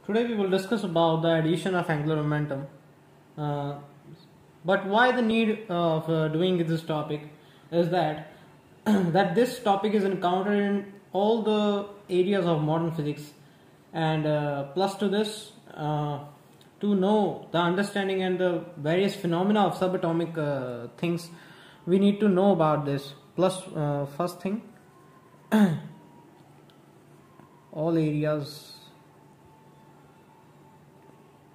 Today we will discuss about the addition of angular momentum. Uh, but why the need of doing this topic is that that this topic is encountered in all the areas of modern physics, and plus to this, to know the understanding and the various phenomena of subatomic things, we need to know about this. Plus, first thing, all areas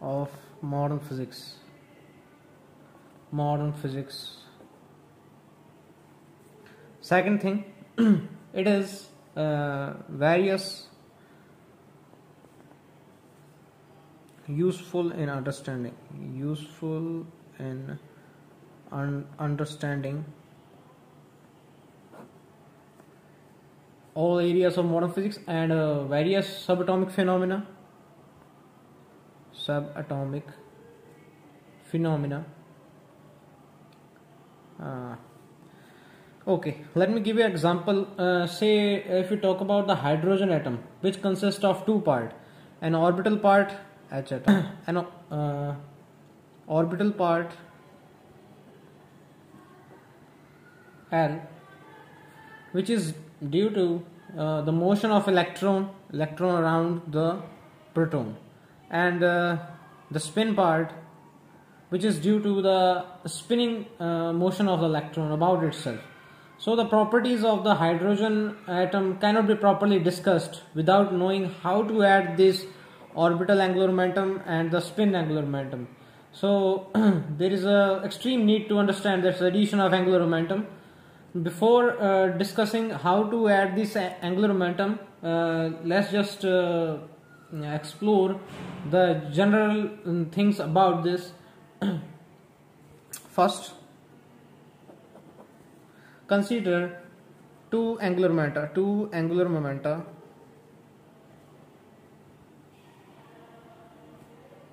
of modern physics. Second thing, it is various useful in understanding all areas of modern physics and various subatomic phenomena. Okay, let me give you an example. Say if you talk about the hydrogen atom, which consists of two parts, an orbital part H atom, an orbital part L, which is due to the motion of electron around the proton, and the spin part, which is due to the spinning motion of the electron about itself. So the properties of the hydrogen atom cannot be properly discussed without knowing how to add this orbital angular momentum and the spin angular momentum. So there is a extreme need to understand this addition of angular momentum. Before discussing how to add this angular momentum, let's just explore the general things about this. First, consider two angular momenta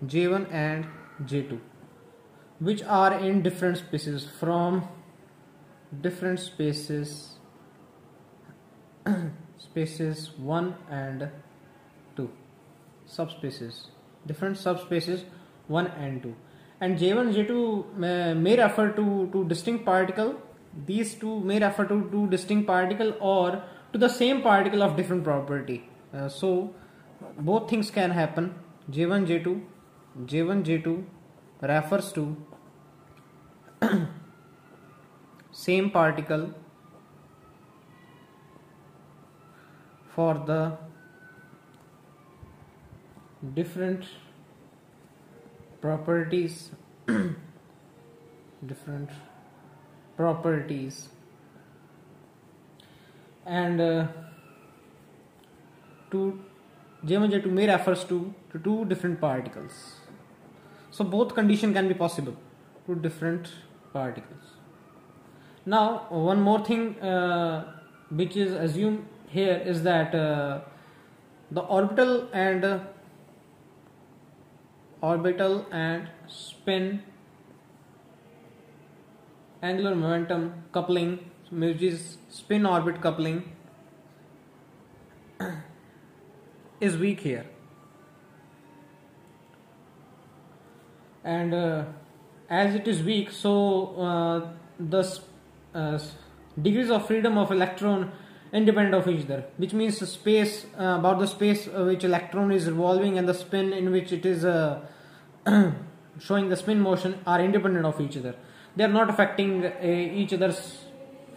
J1 and J2, which are in different spaces spaces 1 and 2, different subspaces 1 and 2, and J1 J2 may refer to two distinct particle. These two may refer to two distinct particle or to the same particle of different property. So both things can happen. J1 J2 refers to same particle for the different properties and to J1 J2 may refers to two different particles. So both condition can be possible, two different particles. Now one more thing which is assumed here is that the orbital and spin angular momentum coupling, which is spin orbit coupling, is weak here, and as it is weak, so the degrees of freedom of electron independent of each other, which means the space about the space which electron is revolving and the spin in which it is showing the spin motion are independent of each other. They are not affecting each other's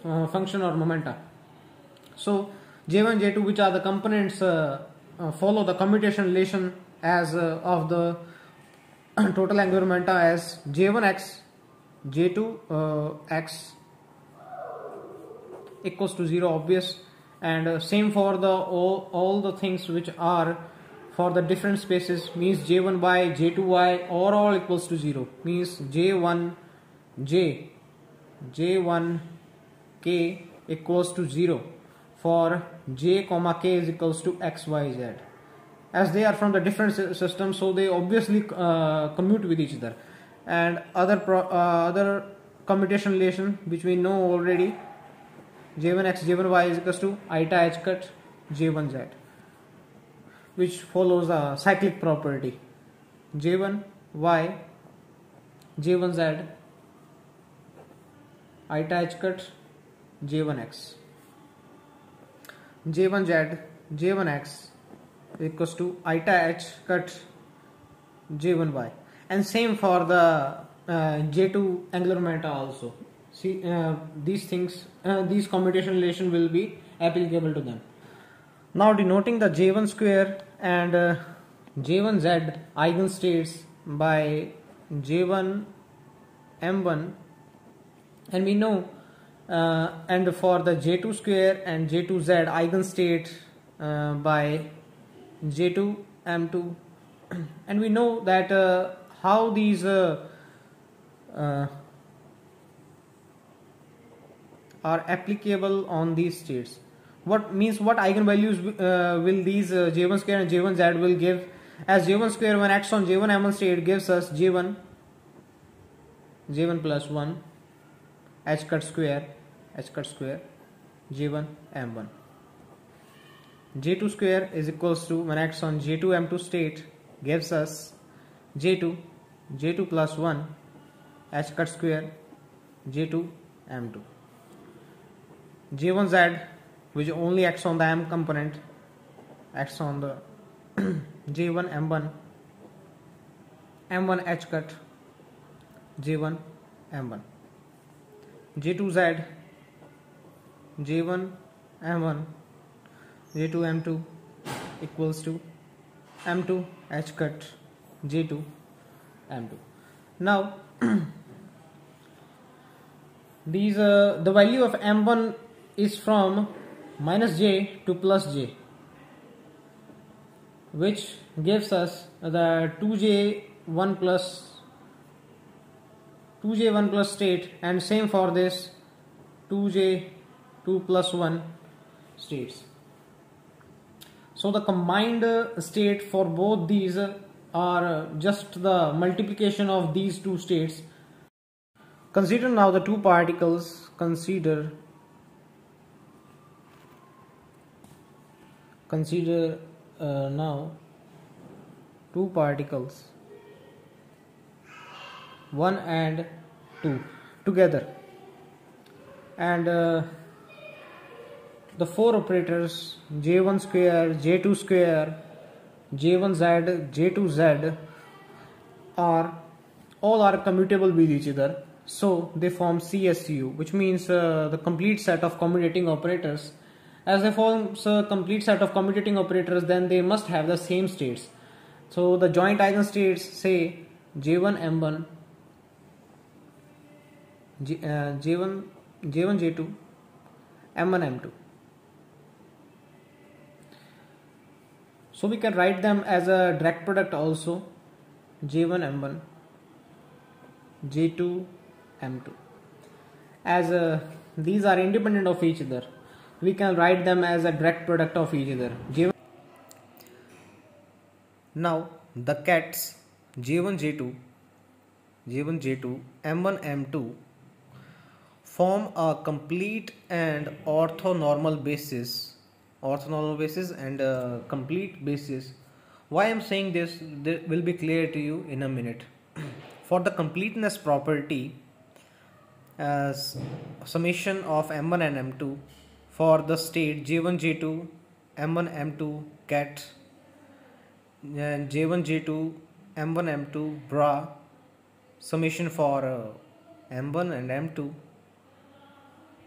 function or momenta. So J1 J2, which are the components, follow the commutation relation as of the total angular momenta as J1x J2x equals to 0, obvious, and same for the all the things which are for the different spaces, means J1y J2y are all equals to 0, means J1k equals to 0 for j comma k is equals to x y z. As they are from the different systems, so they obviously commute with each other, and other commutation relation which we know already, J1x J1y is equals to iota h cut J1z, which follows a cyclic property. J1y, J1z, eta h cut, J1x, J1z, J1x equals to eta h cut J1y, and same for the J2 angular momentum also. See, these things, these commutation relation will be applicable to them. Now denoting the J1 square and J1z eigenstates by J1 M1, and we know and for the J2 square and J2z eigenstate by J2 M2, and we know that how these are applicable on these states. What eigenvalues will these J1 square and J1z will give, as J1 square when acts on J1 M1 state gives us J1 plus 1 h cut square J1 M1. J2 square is equals to when acts on J2 M2 state gives us J2 plus 1 h cut square J2 M2. J1z, which only acts on the M component, acts on the J1 M1 h cut J1 M1. J2z, J1 M1 J2 M2 equals to M2 h cut J2 M2. Now these the value of M1 is from minus j to plus j, which gives us the 2j1 plus state, and same for this 2j2 plus 1 states. So the combined state for both these are just the multiplication of these two states. Consider now the two particles. Consider now two particles 1 and 2 together, and the four operators J1 square, J2 square, J1z, J2z all are commutable with each other, so they form CSU, which means the complete set of commutating operators. As they form a complete set of commutating operators, then they must have the same states. So the joint eigenstates say J1 M1, J1 J2, M1 M2. So we can write them as a direct product also, J1 M1, J2 M2. As these are independent of each other, we can write them as a direct product of each other. Now the cats J1 J2, M1 M2 form a complete and orthonormal basis and complete basis. Why I am saying this will be clear to you in a minute. For the completeness property, as summation of M1 and M2 for the state J1 J2 M1 M2 cat and J1 J2 M1 M2 bra, summation for M1 and M2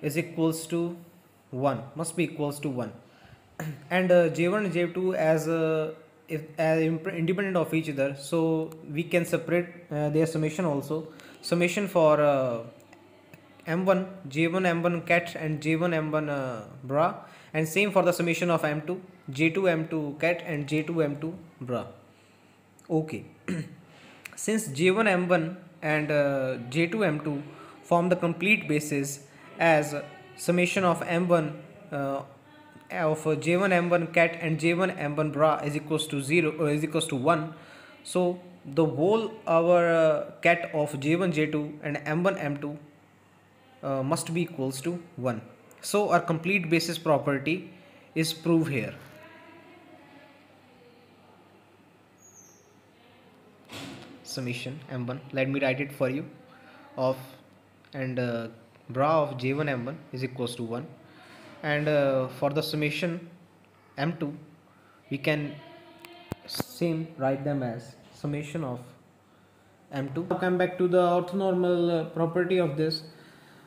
is equals to 1, must be equals to 1, and J1 and J2 as independent of each other, so we can separate their summation also. Summation for M1 J1 M1 cat and J1 M1 bra, and same for the summation of M2 J2 M2 cat and J2 M2 bra. Okay. Since J1 M1 and J2 M2 form the complete basis, as summation of M1 of J1 M1 cat and J1 M1 bra is equals to 0 is equals to 1, so the whole our cat of J1 J2 and M1 M2 must be equals to 1. So our complete basis property is proved here. summation m1. Let me write it for you. Of and bra of j1 m1 is equals to 1, and for the summation m2 we can same write them as summation of m2. Now come back to the orthonormal property of this.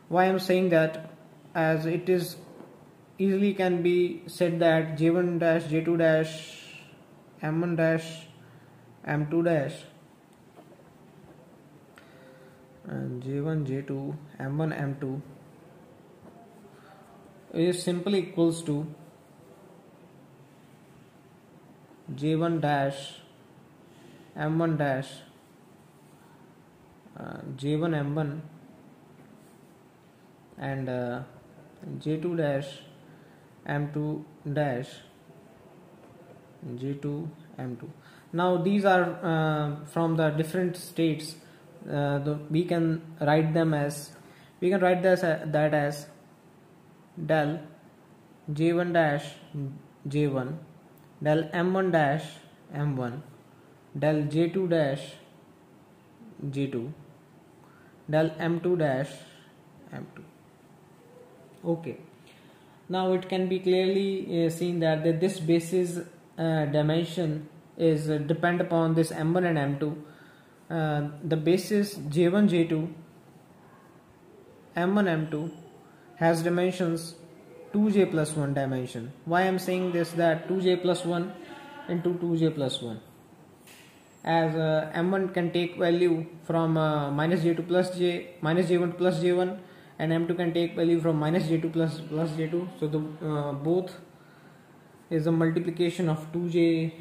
Why I'm saying that, as it is easily can be said that j1 dash j2 dash m1 dash m2 dash and j1 j2 m1 m2 is simply equals to j1 dash m1 dash j1 m1 and j2 dash m2 dash j2 m2. Now these are from the different states. We can write them as, we can write this that as del j1 dash j1 del m1 dash m1 del j2 dash j2 del m2 dash m2. Okay, now it can be clearly seen that this basis dimension is depend upon this m1 and m2. The basis j1 j2 m1 m2 has dimensions 2j plus 1 dimension. Why I am saying this, that 2j plus 1 into 2j plus 1, as m1 can take value from minus j2 plus j minus j1 plus j1, and m2 can take value from minus j2 plus j2. So the both is a multiplication of 2j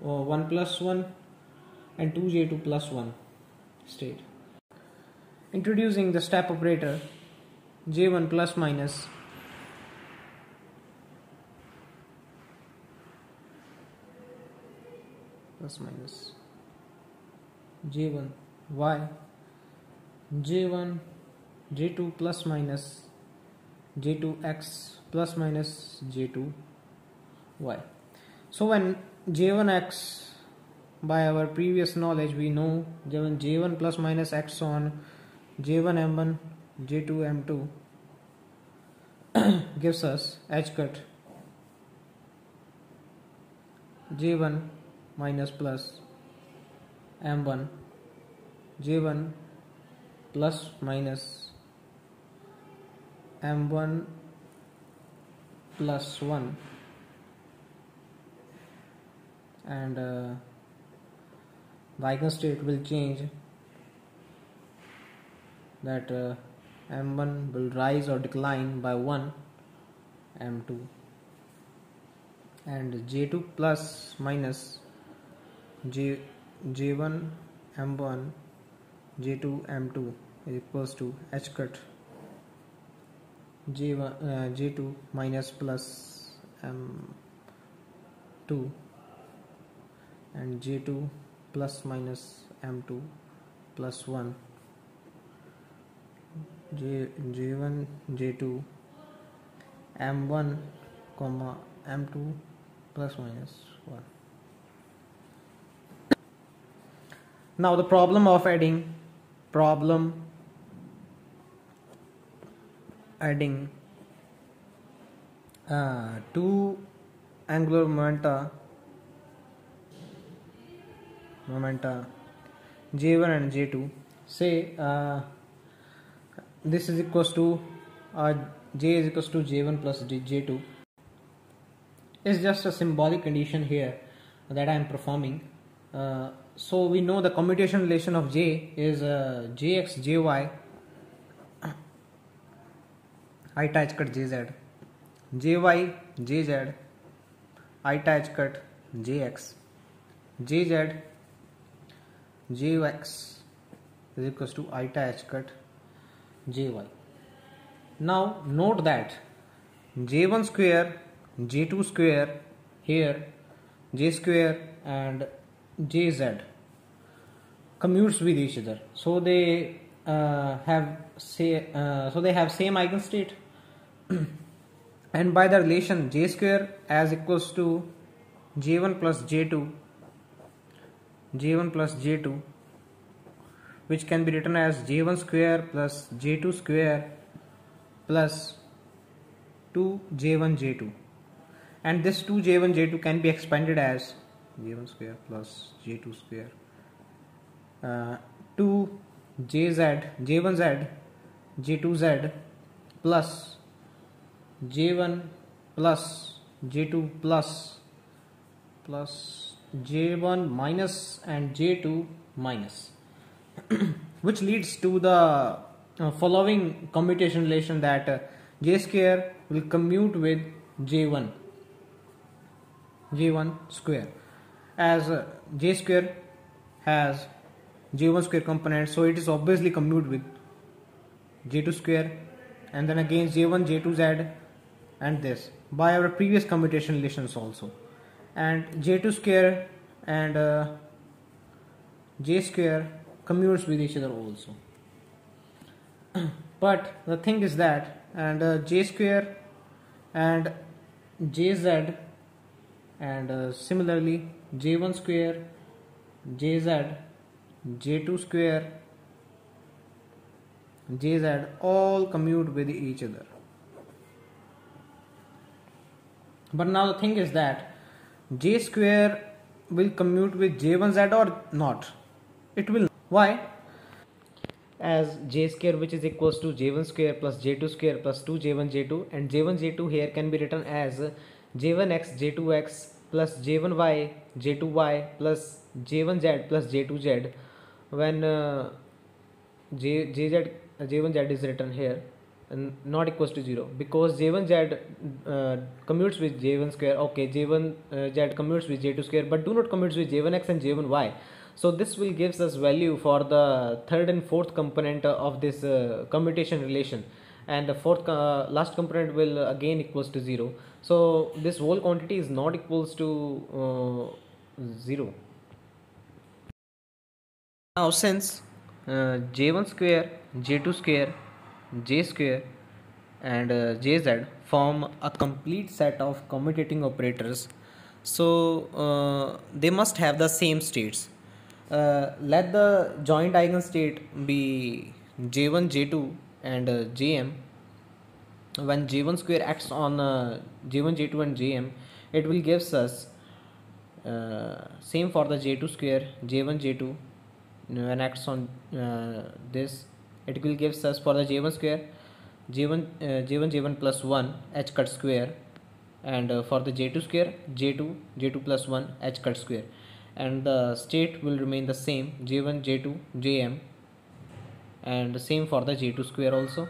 1 plus 1 and 2j2 plus 1 state. Introducing the step operator j1 plus minus j1 y j1 j2 plus minus j2 x plus minus j2 y. So when j1 x, by our previous knowledge we know given j1 plus minus x on j1 m1 j2 m2 gives us h cut j1 minus plus m1 j1 plus minus m1 plus 1, and the eigenstate will change, that m1 will rise or decline by 1 m2, and j2 plus minus j1 m1 j2 m2 is equals to h cut j2 minus plus m2 and j2 plus minus m2 plus 1 j1 j2 m1 comma m2 plus minus 1. Now the problem of adding two angular momenta j1 and j2. Say this is equals to j is equals to j1 plus j2. It's just a symbolic condition here that I am performing. So we know the commutation relation of j is jx jy I attach cut jz, jy jz I attach cut jx, jz jx is equals to I attach cut jy. Now note that j1 square j2 square here, j square and jz commutes with each other, so they have same eigenstate and by the relation j square as equals to j1 plus j2 which can be written as j1 square plus j2 square plus 2j1 j2, and this 2j1 j2 can be expanded as j1 square plus j2 square 2jz j1z j2z plus j1 plus j2 plus j1 minus and j2 minus which leads to the following commutation relation that j square will commute with j1 square, as j square has j1 square component, so it is obviously commute with j2 square, and then again j1 j2z and this by our previous commutation relations also, and j2 square and j square commutes with each other also. But the thing is that, and j square and jz and similarly j1 square jz j2 square jz all commute with each other. But now the thing is that j square will commute with j1z or not? It will. Why? As j square, which is equals to j1 square plus j2 square plus 2j1 j2, and j1 j2 here can be written as j1x j2x plus j1y j2y plus j1z plus j2z, when j1z is written here and not equals to 0, because j1z commutes with j1 square. Okay, j1z commutes with j2 square but do not commutes with j1x and j1y. So this will gives us value for the third and fourth component of this commutation relation, and the fourth last component will again equals to 0. So this whole quantity is not equals to 0. Now since j1 square, j2 square, j square and jz form a complete set of commutating operators, so they must have the same states. Let the joint eigenstate be j1 j2 and jm. When j1 square acts on j1 j2 and jm, it will gives us same for the j2 square j1 j2. When acts on this, it will gives us for the j1 square j1 plus 1 h cut square, and for the j2 square j2 plus 1 h cut square, and the state will remain the same j1 j2 jm, and the same for the j2 square also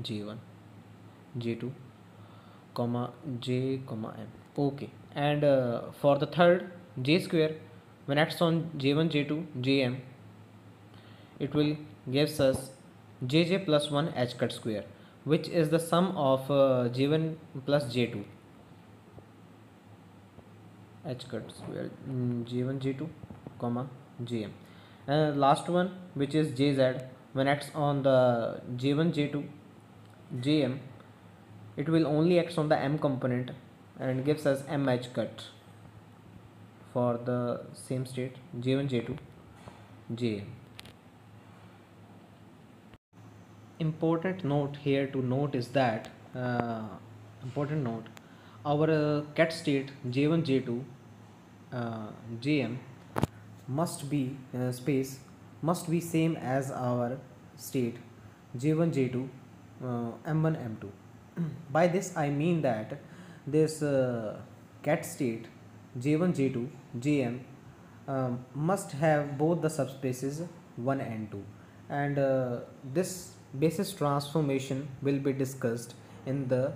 j1 j2 comma j comma m. Okay, and for the third j square, when acts on j1 j2 jm, it will gives us jj plus 1 h cut square, which is the sum of j1 plus j2 h cut square j1 j2 comma jm, and last one which is jz, when acts on the j1 j2 jm, it will only acts on the m component and gives us m h cut for the same state j1 j2 jm. Important note here to note is that our ket state j1 j2 jm must be space must be same as our state j1 j2 m1 m2. By this I mean that this ket state j1 j2 jm must have both the subspaces 1 and 2, and this basis transformation will be discussed in the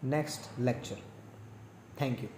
next lecture. Thank you.